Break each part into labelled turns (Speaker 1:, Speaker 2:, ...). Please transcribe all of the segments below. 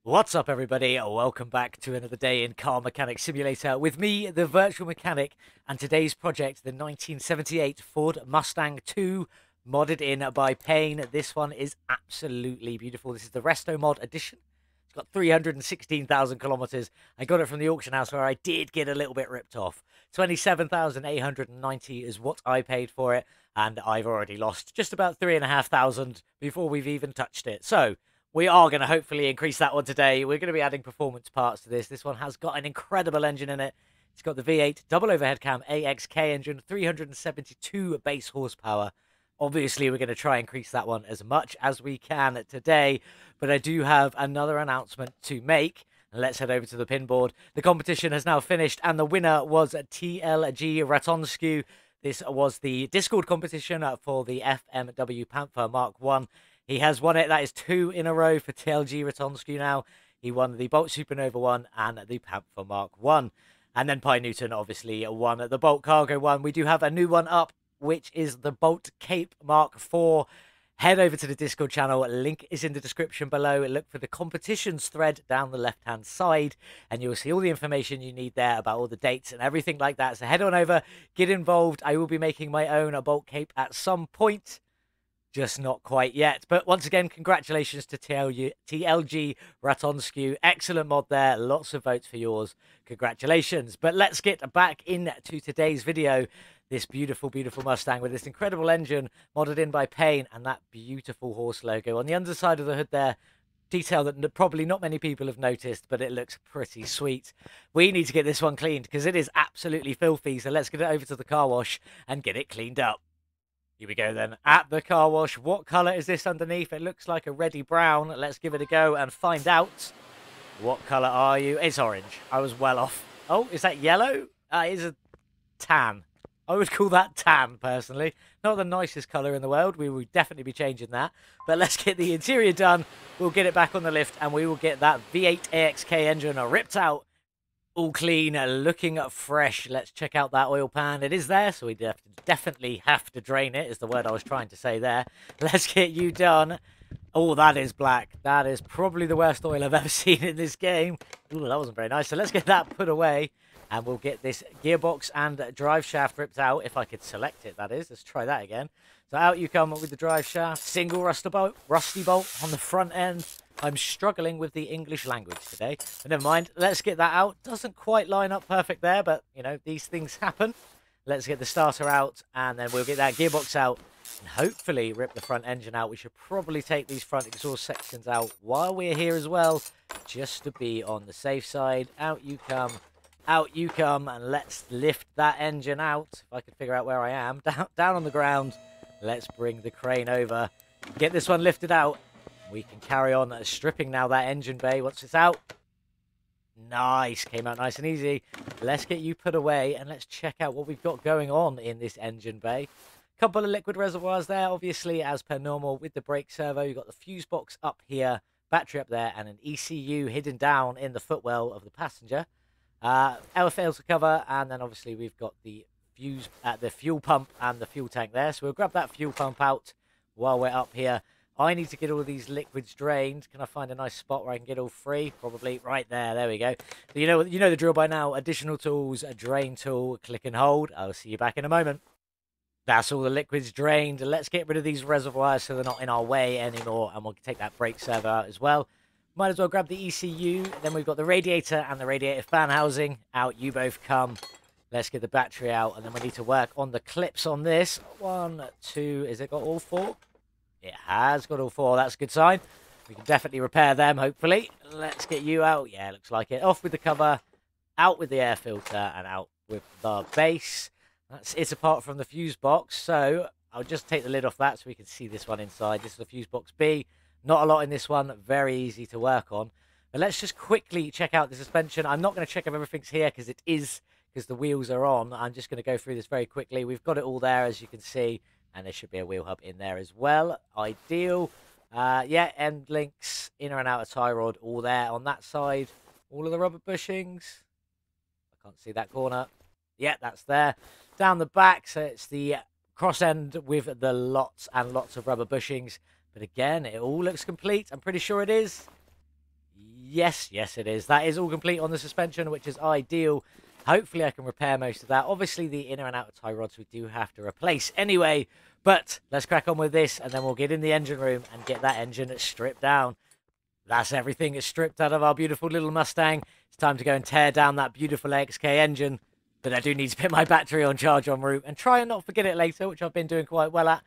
Speaker 1: What's up, everybody? Welcome back to another day in Car Mechanic Simulator with me, the Virtual Mechanic, and today's project, the 1978 Ford Mustang 2, modded in by Payne. This one is absolutely beautiful. This is the restomod edition. It's got 316,000 kilometers. I got it from the auction house where I did get a little bit ripped off. 27,890 is what I paid for it, and I've already lost just about 3,500 before we've even touched it. So, we are going to hopefully increase that one today. We're going to be adding performance parts to this. This one has got an incredible engine in it. It's got the V8 double overhead cam AXK engine, 372 base horsepower. Obviously, we're going to try and increase that one as much as we can today. But I do have another announcement to make. Let's head over to the pin board. The competition has now finished, and the winner was TLG Ratonscu. This was the Discord competition for the FMW Panther Mark 1. He has won it. That is 2 in a row for TLG Ratonscu now. He won the Bolt Supernova 1 and the Panther Mark 1. And then Pye Newton obviously won the Bolt Cargo 1. We do have a new one up, which is the Bolt Cape Mark 4. Head over to the Discord channel. Link is in the description below. Look for the competitions thread down the left-hand side, and you'll see all the information you need there about all the dates and everything like that. So head on over, get involved. I will be making my own Bolt Cape at some point. Just not quite yet. But once again, congratulations to TLG Ratonscu. Excellent mod there. Lots of votes for yours. Congratulations. But let's get back into today's video. This beautiful, beautiful Mustang with this incredible engine modded in by Payne and that beautiful horse logo. On the underside of the hood there, detail that probably not many people have noticed, but it looks pretty sweet. We need to get this one cleaned because it is absolutely filthy. So let's get it over to the car wash and get it cleaned up. Here we go then, at the car wash. What colour is this underneath? It looks like a reddy brown. Let's give it a go and find out. What colour are you? It's orange. I was well off. Oh, is that yellow? It is a tan. I would call that tan, personally. Not the nicest colour in the world. We will definitely be changing that. But let's get the interior done. We'll get it back on the lift and we will get that V8 AXK engine ripped out. All clean, looking fresh. Let's check out that oil pan. It is there, so we definitely have to drain it, is the word I was trying to say there. Let's get you done. Oh, that is black. That is probably the worst oil I've ever seen in this game. Ooh, that wasn't very nice. So let's get that put away, and we'll get this gearbox and drive shaft ripped out, if I could select it, that is. Let's try that again. So out you come with the drive shaft. Single rusty bolt on the front end. I'm struggling with the English language today, but never mind. Let's get that out. Doesn't quite line up perfect there, but, you know, these things happen. Let's get the starter out, and then we'll get that gearbox out, and hopefully rip the front engine out. We should probably take these front exhaust sections out while we're here as well, just to be on the safe side. Out you come, and let's lift that engine out. If I can figure out where I am. Down on the ground. Let's bring the crane over. Get this one lifted out. We can carry on stripping now that engine bay once it's out. Nice. Came out nice and easy. Let's get you put away and let's check out what we've got going on in this engine bay. Couple of liquid reservoirs there, obviously, as per normal with the brake servo. You've got the fuse box up here, battery up there, and an ECU hidden down in the footwell of the passenger. Air filter cover, and then obviously we've got the fuse at the fuel pump and the fuel tank there. So we'll grab that fuel pump out while we're up here. I need to get all these liquids drained. Can I find a nice spot where I can get all three? Probably right there. There we go. So you know the drill by now. Additional tools, a drain tool, click and hold. I'll see you back in a moment. That's all the liquids drained. Let's get rid of these reservoirs so they're not in our way anymore. And we'll take that brake servo out as well. Might as well grab the ECU. Then we've got the radiator and the radiator fan housing. Out you both come. Let's get the battery out. And then we need to work on the clips on this. 1, 2. Is it got all 4? It has got all 4. That's a good sign. We can definitely repair them, hopefully. Let's get you out. Yeah, looks like it. Off with the cover, out with the air filter, and out with the base. That's it apart from the fuse box. So I'll just take the lid off that so we can see this one inside. This is the fuse box B. Not a lot in this one. Very easy to work on. But let's just quickly check out the suspension. I'm not going to check if everything's here because it is, because the wheels are on. I'm just going to go through this very quickly. We've got it all there, as you can see. And there should be a wheel hub in there as well. Ideal. Yeah, end links, inner and outer tie rod, all there on that side. All of the rubber bushings. I can't see that corner. Yeah, that's there. Down the back, so it's the cross end with the lots and lots of rubber bushings. But again, it all looks complete. I'm pretty sure it is. Yes, yes, it is. That is all complete on the suspension, which is ideal. Hopefully I can repair most of that. Obviously, the inner and outer tie rods we do have to replace anyway. But let's crack on with this, and then we'll get in the engine room and get that engine stripped down. That's everything is stripped out of our beautiful little Mustang. It's time to go and tear down that beautiful XK engine. But I do need to put my battery on charge en route and try and not forget it later, which I've been doing quite well at.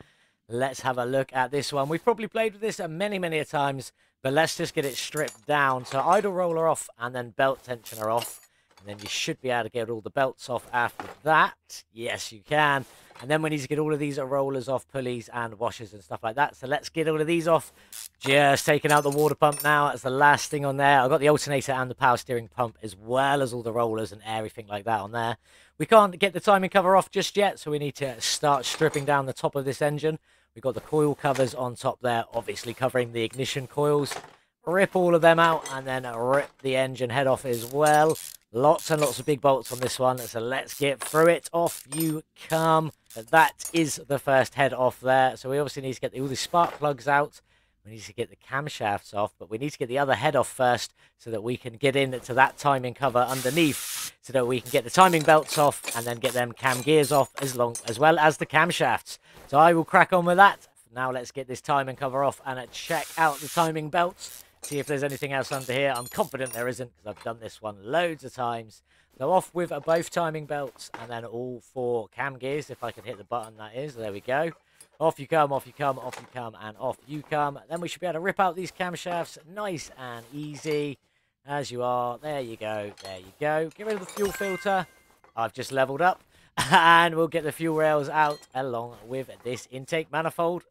Speaker 1: Let's have a look at this one. We've probably played with this many, many a times, but let's just get it stripped down. So idle roller off and then belt tensioner off. And then you should be able to get all the belts off after that. Yes, you can. And then we need to get all of these rollers off, pulleys and washers and stuff like that. So let's get all of these off. Just taking out the water pump now. That's the last thing on there. I've got the alternator and the power steering pump, as well as all the rollers and everything like that on there. We can't get the timing cover off just yet, so we need to start stripping down the top of this engine. We've got the coil covers on top there, obviously covering the ignition coils. Rip all of them out and then rip the engine head off as well. Lots and lots of big bolts on this one, so let's get through it. Off you come. That is the first head off there. So we obviously need to get all the spark plugs out. We need to get the camshafts off, but we need to get the other head off first so that we can get into that timing cover underneath, so that we can get the timing belts off and then get them cam gears off as well as the camshafts. So I will crack on with that. Now let's get this timing cover off and check out the timing belts. See if there's anything else under here. I'm confident there isn't, because I've done this one loads of times. So off with both timing belts and then all 4 cam gears. If I can hit the button, that is. There we go. Off you come, off you come, off you come, and off you come. Then we should be able to rip out these camshafts nice and easy. As you are. There you go. There you go. Get rid of the fuel filter. I've just leveled up. And we'll get the fuel rails out along with this intake manifold.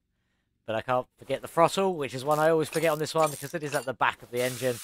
Speaker 1: But I can't forget the throttle, which is one I always forget on this one because it is at the back of the engine.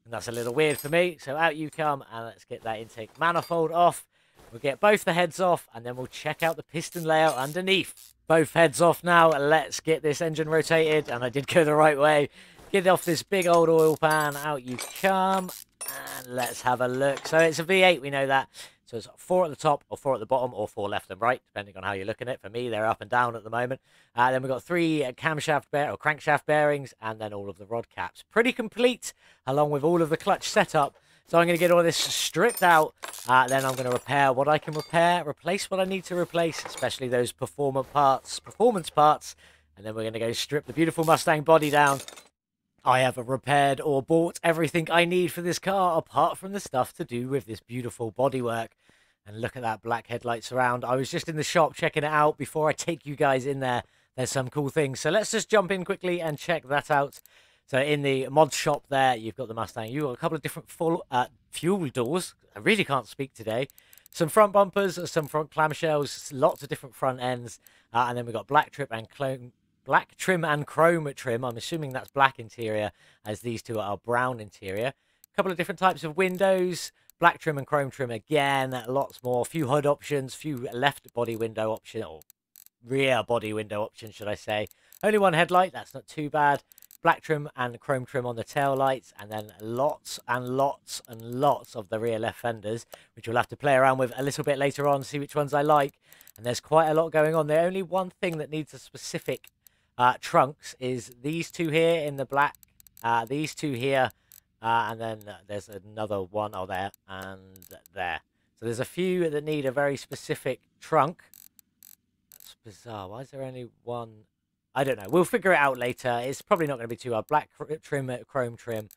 Speaker 1: And that's a little weird for me. So out you come, and let's get that intake manifold off. We'll get both the heads off, and then we'll check out the piston layout underneath. Both heads off now. Let's get this engine rotated, and I did go the right way. Get off this big old oil pan. Out you come, and let's have a look. So it's a V8, we know that. So it's 4 at the top, or 4 at the bottom, or 4 left and right, depending on how you're looking at it. For me, they're up and down at the moment. Then we've got 3 crankshaft bearings, and then all of the rod caps. Pretty complete, along with all of the clutch setup. So I'm going to get all this stripped out. Then I'm going to repair what I can repair, replace what I need to replace, especially those performance parts. And then we're going to go strip the beautiful Mustang body down. I have repaired or bought everything I need for this car, apart from the stuff to do with this beautiful bodywork. And look at that black headlights around. I was just in the shop checking it out before I take you guys in there. There's some cool things. So let's just jump in quickly and check that out. So in the mod shop there, you've got the Mustang. You've got a couple of different fuel doors. I really can't speak today. Some front bumpers, some front clamshells, lots of different front ends. And then we've got black trim and chrome trim. I'm assuming that's black interior, as these two are brown interior. A couple of different types of windows. Black trim and chrome trim again. Lots more. Few HUD options. Few left body window option, or rear body window options, should I say. Only one headlight. That's not too bad. Black trim and chrome trim on the tail lights, and then lots and lots and lots of the rear left fenders, which we'll have to play around with a little bit later on, see which ones I like. And there's quite a lot going on. The only one thing that needs a specific trunks is these two here in the black, these two here, and then there's another one there and there. So there's a few that need a very specific trunk. That's bizarre. Why is there only one? I don't know. We'll figure it out later. It's probably not going to be too hard. Black trim, chrome trim,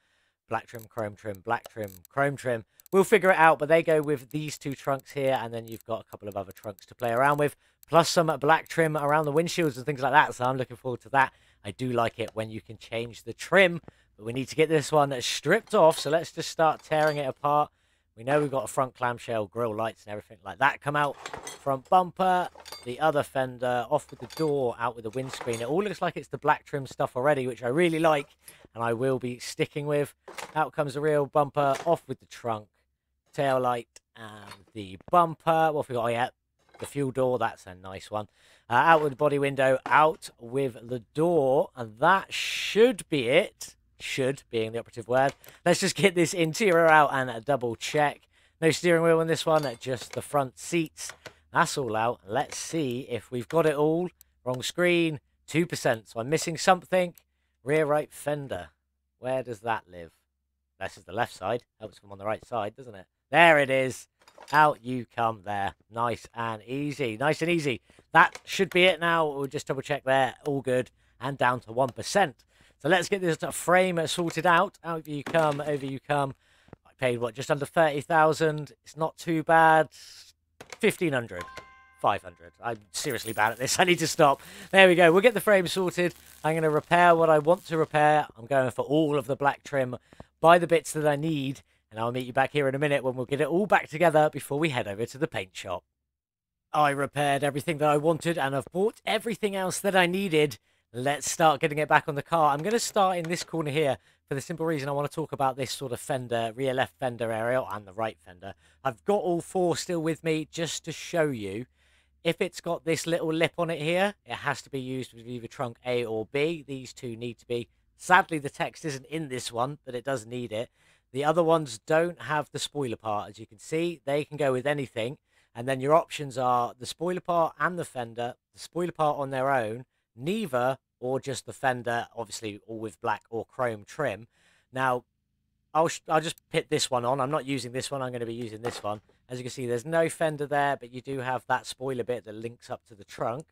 Speaker 1: black trim, chrome trim, black trim, chrome trim. We'll figure it out, but they go with these two trunks here, and then you've got a couple of other trunks to play around with, plus some black trim around the windshields and things like that, so I'm looking forward to that. I do like it when you can change the trim, but we need to get this one stripped off, so let's just start tearing it apart. We know we've got a front clamshell, grille lights and everything like that come out. Front bumper, the other fender, off with the door, out with the windscreen. It all looks like it's the black trim stuff already, which I really like, and I will be sticking with. Out comes the rear bumper, off with the trunk, tail light, and the bumper. What have we got? Oh, yeah, the fuel door. That's a nice one. Out with the body window, out with the door, and that should be it. Should being the operative word. Let's just get this interior out and double check. No steering wheel on this one, just the front seats. That's all out. Let's see if we've got it all. Wrong screen, 2%. So I'm missing something. Rear right fender. Where does that live? This is the left side. Helps from on the right side, doesn't it? There it is. Out you come there. Nice and easy. Nice and easy. That should be it now. We'll just double check there. All good. And down to 1%. So let's get this frame sorted out. Out you come. Over you come. I paid, what, just under 30,000. It's not too bad. 1,500. 500. I'm seriously bad at this. I need to stop. There we go. We'll get the frame sorted. I'm going to repair what I want to repair. I'm going for all of the black trim. Buy the bits that I need. And I'll meet you back here in a minute when we'll get it all back together before we head over to the paint shop. I repaired everything that I wanted and I've bought everything else that I needed. Let's start getting it back on the car. I'm going to start in this corner here for the simple reason I want to talk about this sort of fender, rear left fender area and the right fender. I've got all four still with me just to show you. If it's got this little lip on it here, it has to be used with either trunk A or B. These two need to be. Sadly, the text isn't in this one, but it does need it. The other ones don't have the spoiler part. As you can see, they can go with anything. And then your options are the spoiler part and the fender. The spoiler part on their own, neither, or just the fender, obviously all with black or chrome trim. Now, I'll just put this one on. I'm not using this one. I'm going to be using this one. As you can see, there's no fender there, but you do have that spoiler bit that links up to the trunk.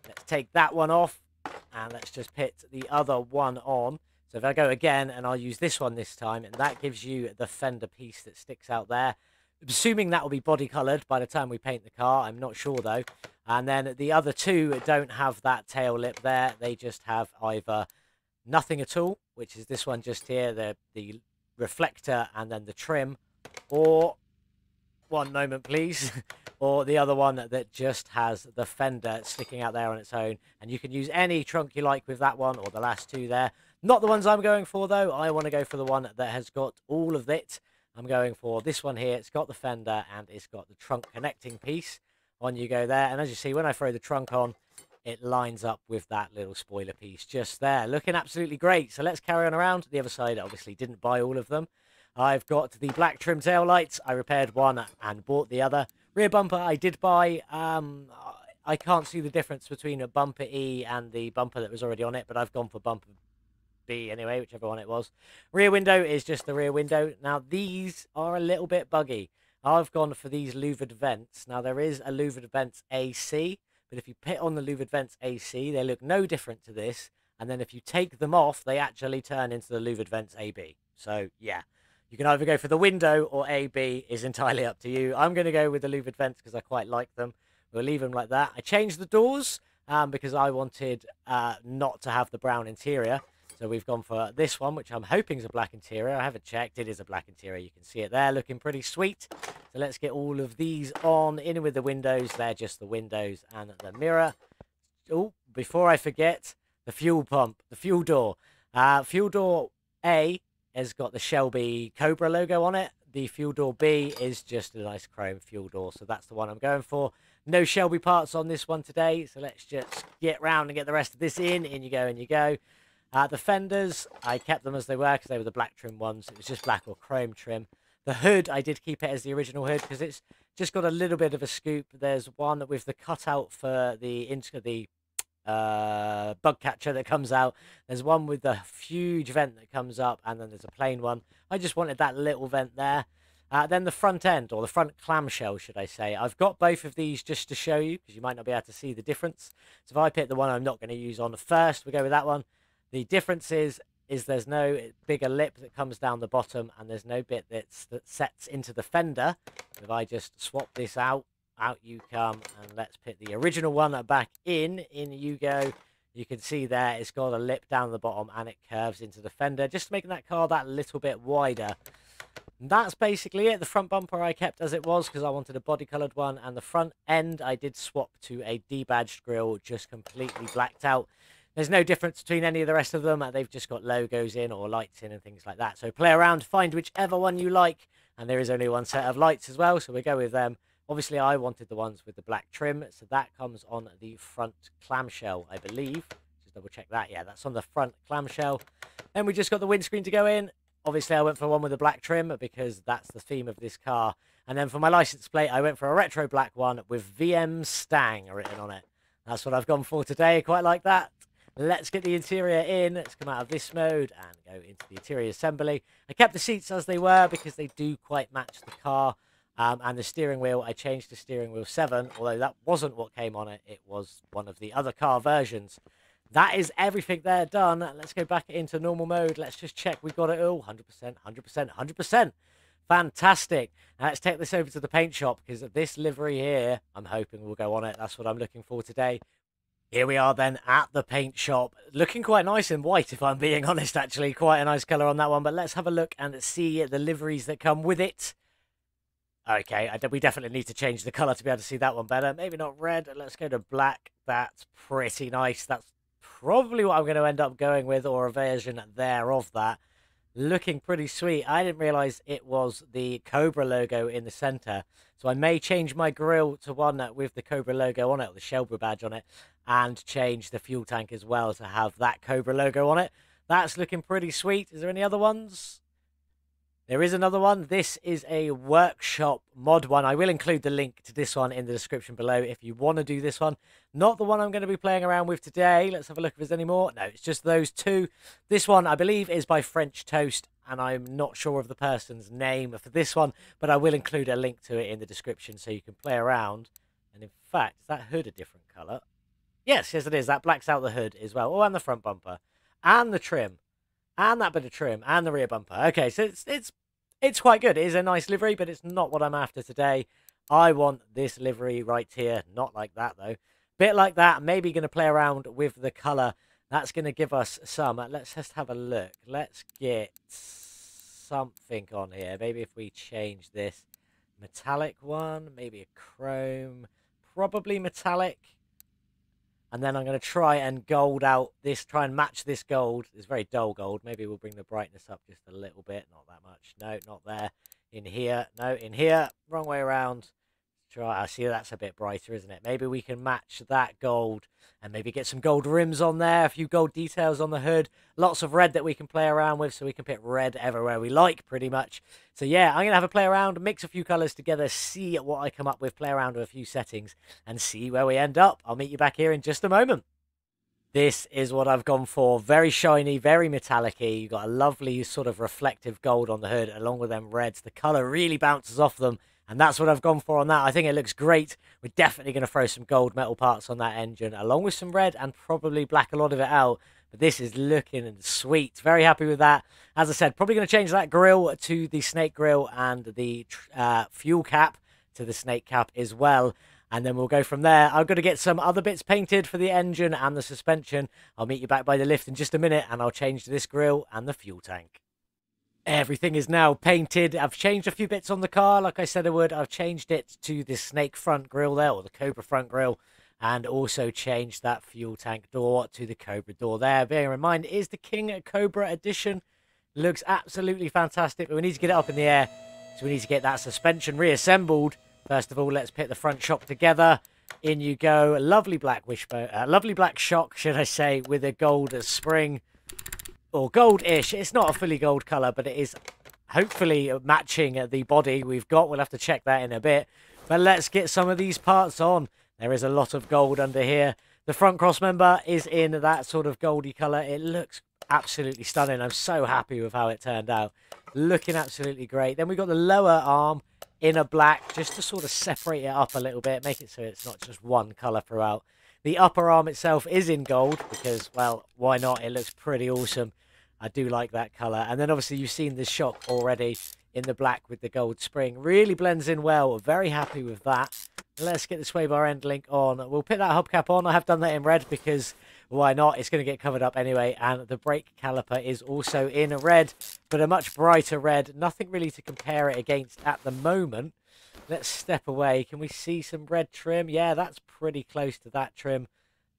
Speaker 1: Let's take that one off, and let's just put the other one on. So if I go again, and I'll use this one this time, and that gives you the fender piece that sticks out there. I'm assuming that will be body coloured by the time we paint the car. I'm not sure, though. And then the other two don't have that tail lip there. They just have either nothing at all, which is this one just here, the reflector and then the trim, or... one moment, please. Or the other one that just has the fender sticking out there on its own. And you can use any trunk you like with that one, or the last two there. Not the ones I'm going for, though. I want to go for the one that has got all of it. I'm going for this one here. It's got the fender and it's got the trunk connecting piece. On you go there. And as you see, when I throw the trunk on, it lines up with that little spoiler piece just there. Looking absolutely great. So let's carry on around. The other side, I obviously didn't buy all of them. I've got the black trim tail lights. I repaired one and bought the other. Rear bumper I did buy. I can't see the difference between a bumper E and the bumper that was already on it, but I've gone for bumper B anyway, whichever one it was. Rear window is just the rear window. Now, these are a little bit buggy. I've gone for these louvered vents. Now, there is a louvered vents AC, but if you put on the louvered vents AC, they look no different to this. And then if you take them off, they actually turn into the louvered vents AB. So, yeah. You can either go for the window or AB is entirely up to you. I'm going to go with the louvered vents because I quite like them. We'll leave them like that. I changed the doors because I wanted not to have the brown interior. So we've gone for this one, which I'm hoping is a black interior. I haven't checked. It is a black interior. You can see it there looking pretty sweet. So let's get all of these on. In with the windows. They're just the windows and the mirror. Oh, before I forget, the fuel pump, the fuel door. Fuel door A has got the Shelby Cobra logo on it. The fuel door B is just a nice chrome fuel door. So that's the one I'm going for. No Shelby parts on this one today. So let's just get round and get the rest of this in. In you go, in you go. The fenders, I kept them as they were because they were the black trim ones. It was just black or chrome trim. The hood, I did keep it as the original hood because it's just got a little bit of a scoop. There's one with the cutout for the bug catcher that comes out. There's one with the huge vent that comes up, and then there's a plain one. I just wanted that little vent there. Then the front end, or the front clamshell, should I say. I've got both of these just to show you because you might not be able to see the difference. So if I pick the one I'm not going to use on first, we go with that one. The difference is there's no bigger lip that comes down the bottom, and there's no bit that sets into the fender. If I just swap this out you come, and let's put the original one back in you go. You can see there it's got a lip down the bottom, and it curves into the fender, just making that car that little bit wider. And that's basically it. The front bumper I kept as it was because I wanted a body coloured one, and the front end I did swap to a debadged grille, just completely blacked out. There's no difference between any of the rest of them. They've just got logos in or lights in and things like that. So play around, find whichever one you like. And there is only one set of lights as well, so we go with them. Obviously, I wanted the ones with the black trim, so that comes on the front clamshell, I believe. Just double check that. Yeah, that's on the front clamshell. Then we just got the windscreen to go in. Obviously, I went for one with a black trim because that's the theme of this car. And then for my license plate, I went for a retro black one with VM Mustang written on it. That's what I've gone for today. Quite like that. Let's get the interior in. Let's come out of this mode and go into the interior assembly. I kept the seats as they were because they do quite match the car. And the steering wheel, I changed to steering wheel 7, although that wasn't what came on it. It was one of the other car versions. That is everything there done. Let's go back into normal mode. Let's just check we got it all. 100%, 100%, 100%. Fantastic. Now let's take this over to the paint shop because this livery here, I'm hoping will go on it. That's what I'm looking for today. Here we are then at the paint shop. Looking quite nice in white, if I'm being honest, actually. Quite a nice colour on that one. But let's have a look and see the liveries that come with it. Okay, we definitely need to change the colour to be able to see that one better. Maybe not red. Let's go to black. That's pretty nice. That's probably what I'm going to end up going with, or a version there of that. Looking pretty sweet. I didn't realise it was the Cobra logo in the centre. So I may change my grille to one with the Cobra logo on it, or the Shelby badge on it, and change the fuel tank as well to have that Cobra logo on it. That's looking pretty sweet. Is there any other ones? There is another one. This is a workshop mod one. I will include the link to this one in the description below if you want to do this one. Not the one I'm going to be playing around with today. Let's have a look if there's any more. No, it's just those two. This one, I believe, is by French Toast, and I'm not sure of the person's name for this one, but I will include a link to it in the description so you can play around. And in fact, is that hood a different colour? Yes, it is. That blacks out the hood as well. Oh, and the front bumper. And the trim. And that bit of trim. And the rear bumper. Okay, so it's quite good. It is a nice livery, but it's not what I'm after today. I want this livery right here. Not like that, though. Bit like that. Maybe going to play around with the colour. That's going to give us some. Let's just have a look. Let's get something on here. Maybe if we change this. Metallic one. Maybe a chrome. Probably metallic. And then I'm going to try and gold out this, try and match this gold. It's very dull gold. Maybe we'll bring the brightness up just a little bit. Not that much. No, not there. In here. No, in here. Wrong way around. Try. I see that's a bit brighter, isn't it? Maybe we can match that gold and maybe get some gold rims on there. A few gold details on the hood. Lots of red that we can play around with, so we can pick red everywhere we like, pretty much. So yeah, I'm going to have a play around, mix a few colours together, see what I come up with, play around with a few settings, and see where we end up. I'll meet you back here in just a moment. This is what I've gone for. Very shiny, very metallic-y. You've got a lovely sort of reflective gold on the hood, along with them reds. The colour really bounces off them. And that's what I've gone for on that. I think it looks great. We're definitely going to throw some gold metal parts on that engine, along with some red, and probably black a lot of it out. But this is looking sweet. Very happy with that. As I said, probably going to change that grille to the snake grille and the fuel cap to the snake cap as well. And then we'll go from there. I've got to get some other bits painted for the engine and the suspension. I'll meet you back by the lift in just a minute, and I'll change this grille and the fuel tank. Everything is now painted. I've changed a few bits on the car, like I said I would. I've changed it to the snake front grille there, or the Cobra front grille, and also changed that fuel tank door to the Cobra door there. Bearing in mind, it is the King Cobra edition. Looks absolutely fantastic, but we need to get it up in the air, so we need to get that suspension reassembled. First of all, let's put the front shock together. In you go. Lovely black wishbone, lovely black shock, should I say, with a gold spring. Or gold-ish. It's not a fully gold colour, but it is hopefully matching the body we've got. We'll have to check that in a bit. But let's get some of these parts on. There is a lot of gold under here. The front crossmember is in that sort of goldy colour. It looks absolutely stunning. I'm so happy with how it turned out. Looking absolutely great. Then we've got the lower arm in a black, just to sort of separate it up a little bit, make it so it's not just one colour throughout. The upper arm itself is in gold because, well, why not? It looks pretty awesome. I do like that colour. And then obviously you've seen the shock already in the black with the gold spring. Really blends in well. Very happy with that. Let's get the sway bar end link on. We'll put that hubcap on. I have done that in red because why not? It's going to get covered up anyway. And the brake caliper is also in red, but a much brighter red. Nothing really to compare it against at the moment. Let's step away. Can we see some red trim? Yeah, that's pretty close to that trim.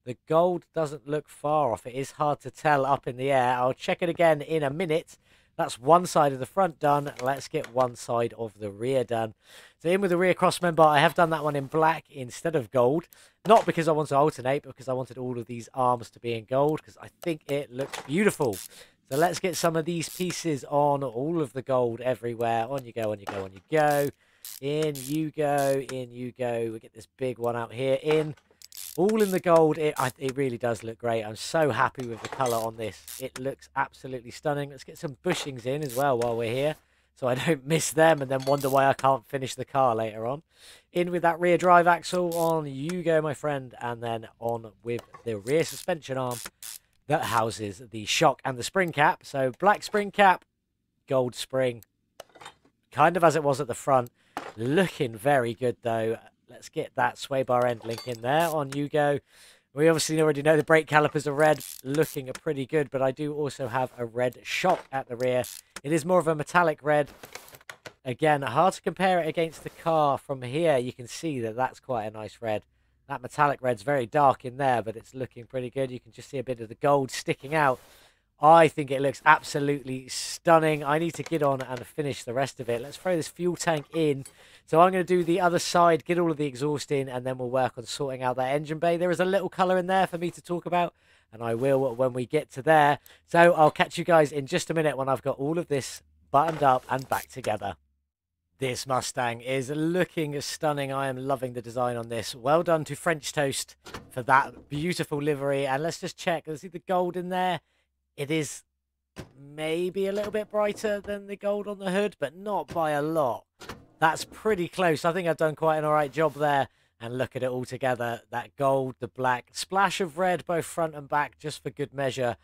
Speaker 1: The gold doesn't look far off. It is hard to tell up in the air. I'll check it again in a minute. That's one side of the front done. Let's get one side of the rear done. So in with the rear crossmember. I have done that one in black instead of gold. Not because I want to alternate, but because I wanted all of these arms to be in gold, because I think it looks beautiful. So let's get some of these pieces on. All of the gold everywhere. On you go, on you go, on you go. In you go, in you go. We get this big one out here. In. All in the gold. It really does look great. I'm so happy with the colour on this. It looks absolutely stunning. Let's get some bushings in as well while we're here, so I don't miss them and then wonder why I can't finish the car later on. In with that rear drive axle, on you go, my friend, and then on with the rear suspension arm that houses the shock and the spring cap. So black spring cap, gold spring, kind of as it was at the front. Looking very good though. Let's get that sway bar end link in there. On you go. We obviously already know the brake calipers are red, looking pretty good, but I do also have a red shock at the rear. It is more of a metallic red. Again, hard to compare it against the car. From here, you can see that that's quite a nice red. That metallic red's very dark in there, but it's looking pretty good. You can just see a bit of the gold sticking out. I think it looks absolutely stunning. I need to get on and finish the rest of it. Let's throw this fuel tank in. So I'm going to do the other side, get all of the exhaust in, and then we'll work on sorting out that engine bay. There is a little colour in there for me to talk about, and I will when we get to there. So I'll catch you guys in just a minute when I've got all of this buttoned up and back together. This Mustang is looking stunning. I am loving the design on this. Well done to French Toast for that beautiful livery. And let's just check. Let's see the gold in there. It is maybe a little bit brighter than the gold on the hood, but not by a lot. That's pretty close. I think I've done quite an all right job there. And look at it all together. That gold, the black, splash of red, both front and back, just for good measure.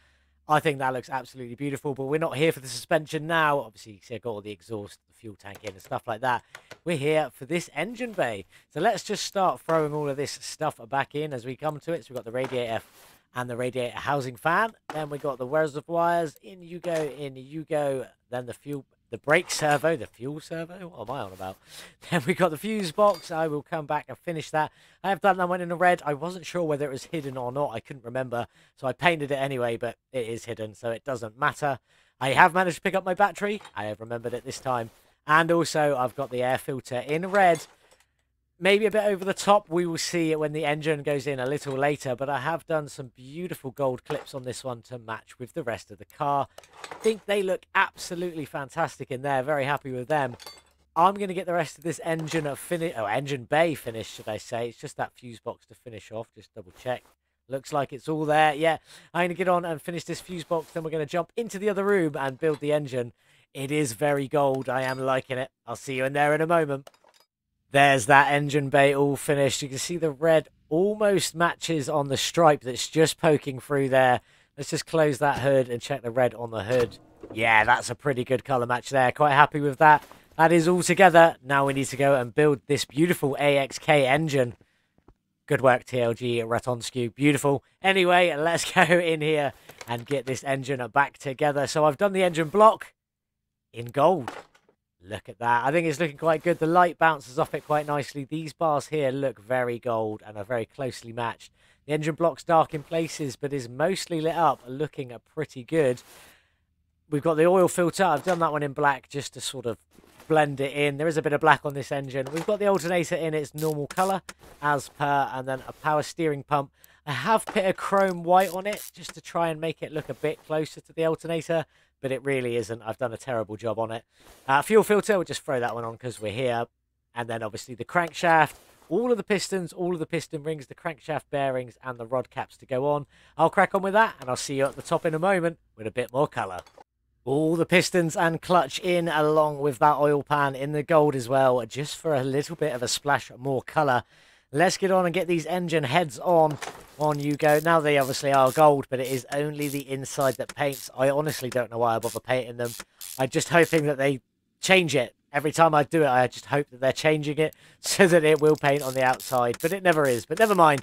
Speaker 1: I think that looks absolutely beautiful, but we're not here for the suspension now. Obviously, you see I've got all the exhaust, the fuel tank in and stuff like that. We're here for this engine bay. So let's just start throwing all of this stuff back in as we come to it. So we've got the radiator and the radiator housing fan. Then we got the reservoirs. In you go, in you go. Then the brake servo, the fuel servo. What am I on about? Then we got the fuse box. I will come back and finish that. I have done that one in the red. I wasn't sure whether it was hidden or not. I couldn't remember. So I painted it anyway, but it is hidden, so it doesn't matter. I have managed to pick up my battery. I have remembered it this time. And also, I've got the air filter in red. Maybe a bit over the top. We will see it when the engine goes in a little later. But I have done some beautiful gold clips on this one to match with the rest of the car. I think they look absolutely fantastic in there. Very happy with them. I'm going to get the rest of this engine engine bay finished, should I say. It's just that fuse box to finish off. Just double check. Looks like it's all there. Yeah, I'm going to get on and finish this fuse box. Then we're going to jump into the other room and build the engine. It is very gold. I am liking it. I'll see you in there in a moment. There's that engine bay all finished. You can see the red almost matches on the stripe that's just poking through there. Let's just close that hood and check the red on the hood. Yeah, that's a pretty good colour match there. Quite happy with that. That is all together. Now we need to go and build this beautiful AXK engine. Good work, TLG Ratonskew. Beautiful. Anyway, let's go in here and get this engine back together. So I've done the engine block in gold. Look at that. I think it's looking quite good. The light bounces off it quite nicely. These bars here look very gold and are very closely matched. The engine block's dark in places, but is mostly lit up, looking pretty good. We've got the oil filter. I've done that one in black just to sort of blend it in. There is a bit of black on this engine. We've got the alternator in its normal colour as per, and then a power steering pump. I have put a chrome white on it just to try and make it look a bit closer to the alternator, but it really isn't. I've done a terrible job on it. Fuel filter, we'll just throw that one on because we're here. And then obviously the crankshaft, all of the pistons, all of the piston rings, the crankshaft bearings, and the rod caps to go on. I'll crack on with that, and I'll see you at the top in a moment with a bit more colour. All the pistons and clutch in, along with that oil pan in the gold as well, just for a little bit of a splash more colour. Let's get on and get these engine heads on. On you go. Now they obviously are gold, but it is only the inside that paints. I honestly don't know why I bother painting them. I'm just hoping that they change it. Every time I do it, I just hope that they're changing it so that it will paint on the outside, but it never is. But never mind.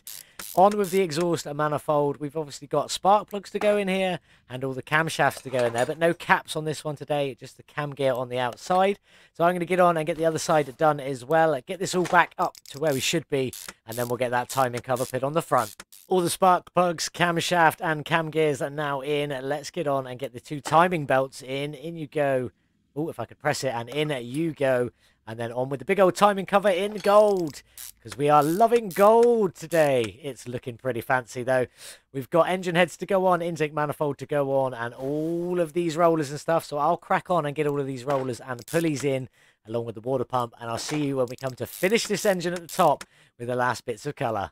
Speaker 1: On with the exhaust and manifold. We've obviously got spark plugs to go in here and all the camshafts to go in there, but no caps on this one today, just the cam gear on the outside. So I'm going to get on and get the other side done as well. Get this all back up to where we should be, and then we'll get that timing cover put on the front. All the spark plugs, camshaft, and cam gears are now in. Let's get on and get the two timing belts in. In you go. Oh, if I could press it, and in you go. And then on with the big old timing cover in gold, because we are loving gold today. It's looking pretty fancy, though. We've got engine heads to go on, intake manifold to go on, and all of these rollers and stuff. So I'll crack on and get all of these rollers and pulleys in, along with the water pump. And I'll see you when we come to finish this engine at the top with the last bits of colour.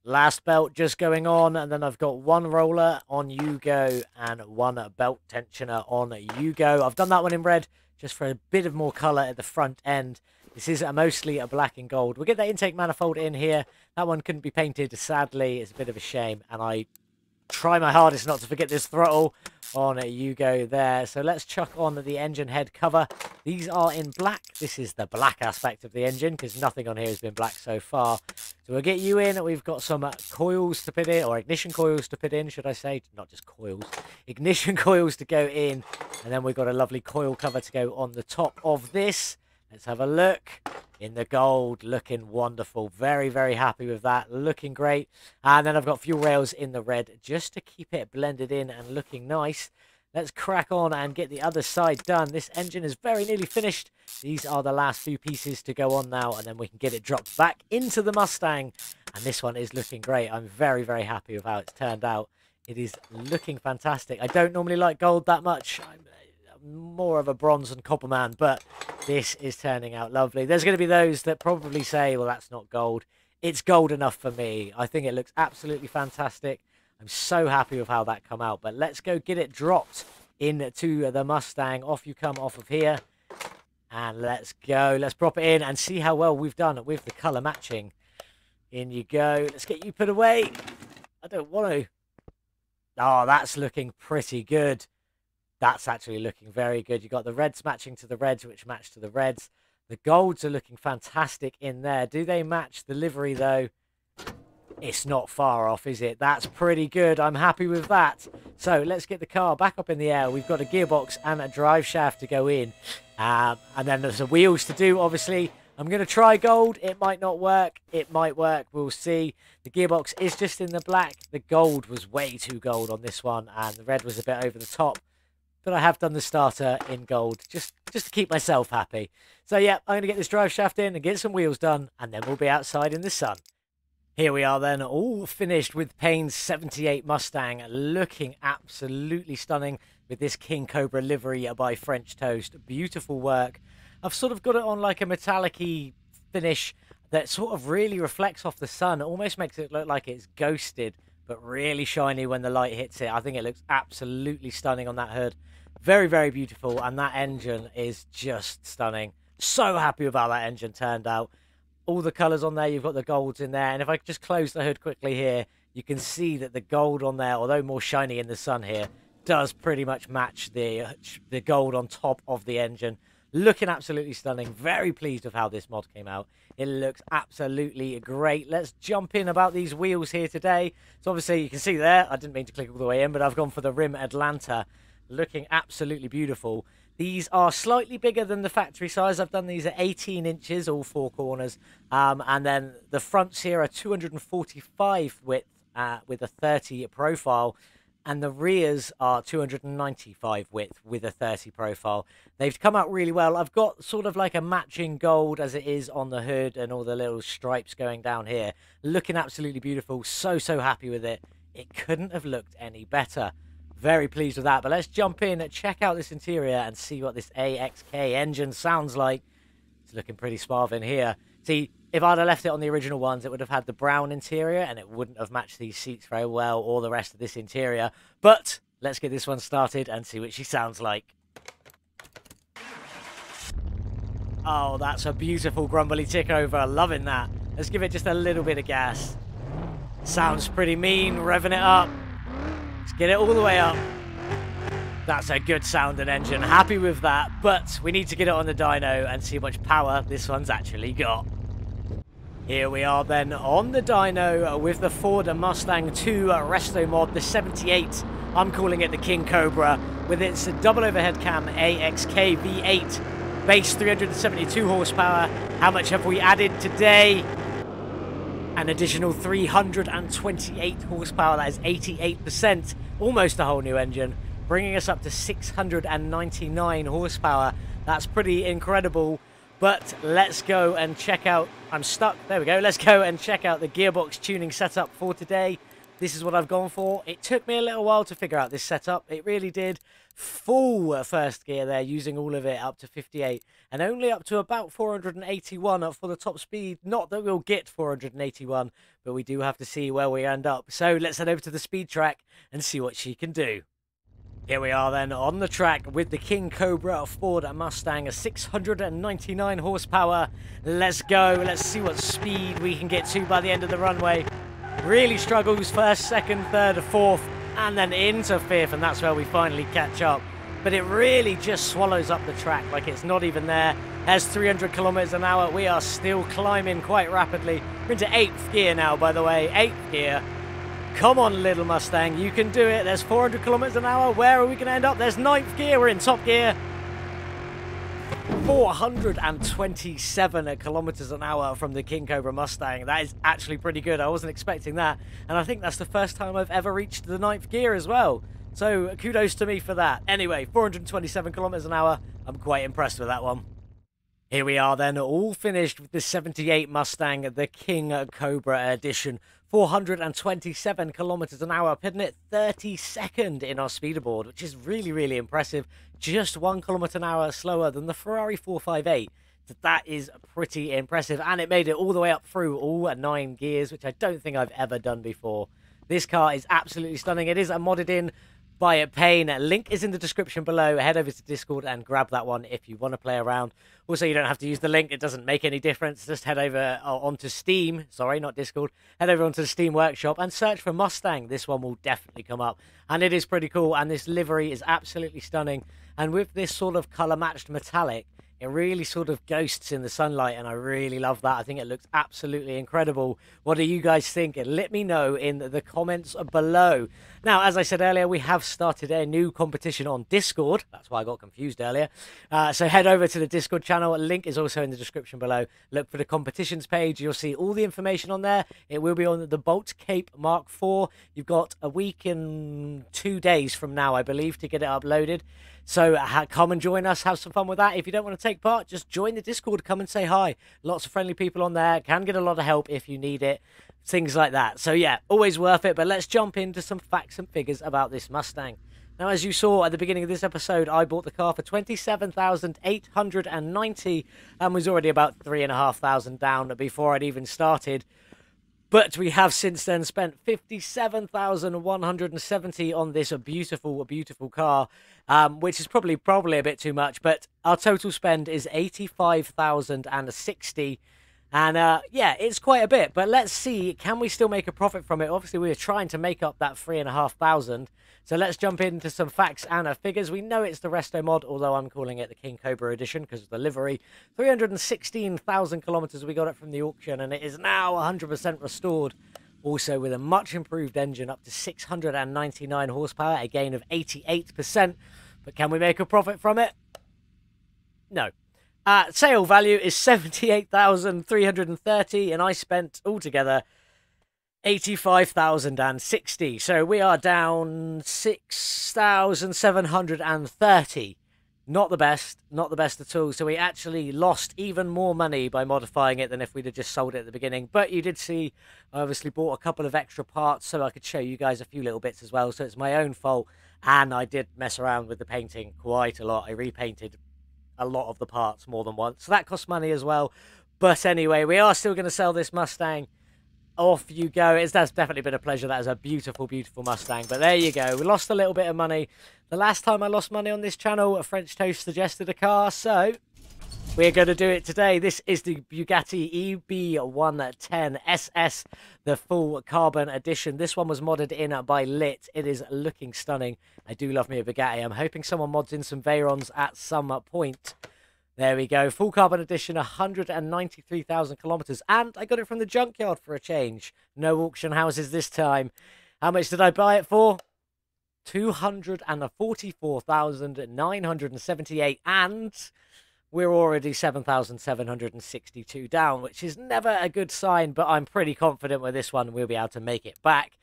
Speaker 1: Last belt just going on, and then I've got one roller on You Go and one belt tensioner on You Go. I've done that one in red just for a bit of more colour at the front end. This is mostly a black and gold. We'll get that intake manifold in here. That one couldn't be painted, sadly. It's a bit of a shame, and I try my hardest not to forget this throttle on You Go there. So let's chuck on the engine head cover. These are in black. This is the black aspect of the engine because nothing on here has been black so far. So we'll get you in. We've got some coils to put in, or ignition coils to put in, should I say. Not just coils. Ignition coils to go in. And then we've got a lovely coil cover to go on the top of this. Let's have a look. In the gold, looking wonderful. Very, very happy with that. Looking great. And then I've got fuel rails in the red just to keep it blended in and looking nice. Let's crack on and get the other side done. This engine is very nearly finished. These are the last few pieces to go on now, and then we can get it dropped back into the Mustang. And this one is looking great. I'm very, very happy with how it's turned out. It is looking fantastic. I don't normally like gold that much. I'm more of a bronze and copper man, but this is turning out lovely. There's going to be those that probably say, well, that's not gold. It's gold enough for me. I think it looks absolutely fantastic. I'm so happy with how that come out, but let's go get it dropped into the Mustang. Off you come off of here, and let's go. Let's prop it in and see how well we've done with the color matching. In you go. Let's get you put away. I don't want to. Oh, that's looking pretty good. That's actually looking very good. You've got the reds matching to the reds, which match to the reds. The golds are looking fantastic in there. Do they match the livery, though? It's not far off, is it? That's pretty good. I'm happy with that. So let's get the car back up in the air. We've got a gearbox and a drive shaft to go in. And then there's the wheels to do, obviously. I'm going to try gold. It might not work. It might work. We'll see. The gearbox is just in the black. The gold was way too gold on this one, and the red was a bit over the top. But I have done the starter in gold just to keep myself happy. So yeah, I'm going to get this drive shaft in and get some wheels done, and then we'll be outside in the sun. Here we are then, all finished with Payne's 78 Mustang, looking absolutely stunning with this King Cobra livery by French Toast. Beautiful work. I've sort of got it on like a metallic-y finish that sort of really reflects off the sun. It almost makes it look like it's ghosted, but really shiny when the light hits it. I think it looks absolutely stunning on that hood. Very, very beautiful, and that engine is just stunning. So happy with how that engine turned out. All the colours on there, you've got the golds in there, and if I just close the hood quickly here, you can see that the gold on there, although more shiny in the sun here, does pretty much match the gold on top of the engine. Looking absolutely stunning. Very pleased with how this mod came out. It looks absolutely great. Let's jump in about these wheels here today. So obviously you can see there, I didn't mean to click all the way in, but I've gone for the Rim Atlanta. Looking absolutely beautiful. These are slightly bigger than the factory size. I've done these at 18 inches, all four corners. And then the fronts here are 245 width with a 30 profile. And the rears are 295 width with a 30 profile. They've come out really well. I've got sort of like a matching gold as it is on the hood and all the little stripes going down here. Looking absolutely beautiful. So happy with it. It couldn't have looked any better. Very pleased with that. But let's jump in and check out this interior and see what this AXK engine sounds like. It's looking pretty suave in here. See, if I'd have left it on the original ones, it would have had the brown interior and it wouldn't have matched these seats very well or the rest of this interior. But let's get this one started and see what she sounds like. Oh, that's a beautiful grumbly tick over. Loving that. Let's give it just a little bit of gas. Sounds pretty mean, revving it up. Let's get it all the way up. That's a good sounding engine. Happy with that. But we need to get it on the dyno and see how much power this one's actually got. Here we are then on the dyno with the Ford Mustang 2 restomod, the 78. I'm calling it the King Cobra with its double overhead cam AXK V8, base 372 horsepower. How much have we added today? An additional 328 horsepower, that is 88%, almost a whole new engine, bringing us up to 699 horsepower. That's pretty incredible. But let's go and check out, I'm stuck, there we go, let's go and check out the gearbox tuning setup for today. this is what I've gone for. It took me a little while to figure out this setup. It really did. Full first gear there, using all of it up to 58, and only up to about 481 for the top speed. Not that we'll get 481, but we do have to see where we end up. So let's head over to the speed track and see what she can do. Here we are then on the track with the King Cobra Ford Mustang, a 699 horsepower. Let's go. Let's see what speed we can get to by the end of the runway. Really struggles first, second, third, fourth, and then into fifth, and that's where we finally catch up. But it really just swallows up the track like it's not even there. There's 300 kilometers an hour. We are still climbing quite rapidly. We're into 8th gear now, by the way. 8th gear. Come on, little Mustang, you can do it. There's 400 kilometers an hour. Where are we going to end up? There's 9th gear. We're in top gear. 427 kilometers an hour from the King Cobra Mustang. That is actually pretty good. I wasn't expecting that. And I think that's the first time I've ever reached the 9th gear as well. So kudos to me for that. Anyway, 427 kilometers an hour. I'm quite impressed with that one. Here we are then, all finished with the 78 Mustang, the King Cobra edition. 427 kilometers an hour, pitting it 32nd in our speederboard, which is really, really impressive. Just 1 kilometer an hour slower than the Ferrari 458. So that is pretty impressive, and it made it all the way up through all 9 gears, which I don't think I've ever done before. This car is absolutely stunning. It is modded in by Payne. Link is in the description below. Head over to Discord and grab that one if you want to play around. Also, you don't have to use the link. It doesn't make any difference. Just head over onto Steam. Sorry, not Discord. Head over onto the Steam Workshop and search for Mustang. This one will definitely come up. And it is pretty cool. And this livery is absolutely stunning. And with this sort of colour-matched metallic, it really sort of ghosts in the sunlight, and I really love that. I think it looks absolutely incredible. What do you guys think? Let me know in the comments below. Now, as I said earlier, we have started a new competition on Discord. That's why I got confused earlier. So head over to the Discord channel. Link is also in the description below. Look for the competitions page. You'll see all the information on there. It will be on the Bolt Cape Mark IV. You've got a week and 2 days from now, I believe, to get it uploaded. So come and join us, have some fun with that. If you don't want to take part, just join the Discord, come and say hi. Lots of friendly people on there, can get a lot of help if you need it, things like that. So yeah, always worth it, but let's jump into some facts and figures about this Mustang. Now, as you saw at the beginning of this episode, I bought the car for $27,890 and was already about $3,500 down before I'd even started. But we have since then spent $57,170 on this beautiful, beautiful car, which is probably a bit too much. But our total spend is $85,060, and yeah, it's quite a bit. But let's see, can we still make a profit from it? Obviously, we are trying to make up that $3,500. So let's jump into some facts and figures. We know it's the Resto mod, although I'm calling it the King Cobra edition because of the livery. 316,000 kilometers we got it from the auction, and it is now 100% restored. Also with a much improved engine up to 699 horsepower, a gain of 88%. But can we make a profit from it? No. Sale value is 78,330, and I spent altogether 85,060. So we are down 6,730. Not the best at all. So we actually lost even more money by modifying it than if we'd have just sold it at the beginning. But you did see, I obviously bought a couple of extra parts so I could show you guys a few little bits as well. So it's my own fault, and I did mess around with the painting quite a lot. I repainted a lot of the parts more than once, so that cost money as well. But anyway, we are still going to sell this Mustang. Off you go. That's definitely been a pleasure. That is a beautiful, beautiful Mustang. But there you go. We lost a little bit of money. The last time I lost money on this channel, a French Toast suggested a car, so we're going to do it today. This is the Bugatti EB110 SS, the full carbon edition. This one was modded in by Lit. It is looking stunning. I do love me a Bugatti. I'm hoping someone mods in some Veyrons at some point. There we go. Full carbon edition, 193,000 kilometers. And I got it from the junkyard for a change. No auction houses this time. How much did I buy it for? 244,978. And we're already 7,762 down, which is never a good sign. But I'm pretty confident with this one we'll be able to make it back.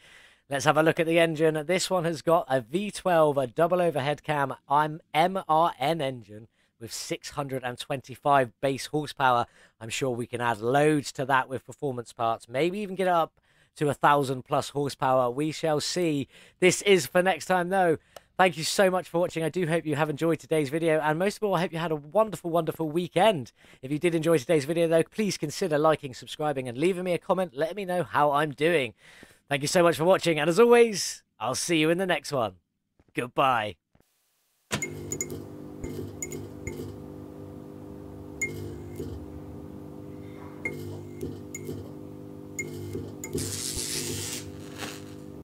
Speaker 1: Let's have a look at the engine. This one has got a V12, a double overhead cam, MRN engine, with 625 base horsepower. I'm sure we can add loads to that with performance parts. Maybe even get it up to 1,000+ horsepower. We shall see. This is for next time, though. Thank you so much for watching. I do hope you have enjoyed today's video, and most of all, I hope you had a wonderful, wonderful weekend. If you did enjoy today's video, though, please consider liking, subscribing, and leaving me a comment, letting me know how I'm doing. Thank you so much for watching, and as always, I'll see you in the next one. Goodbye.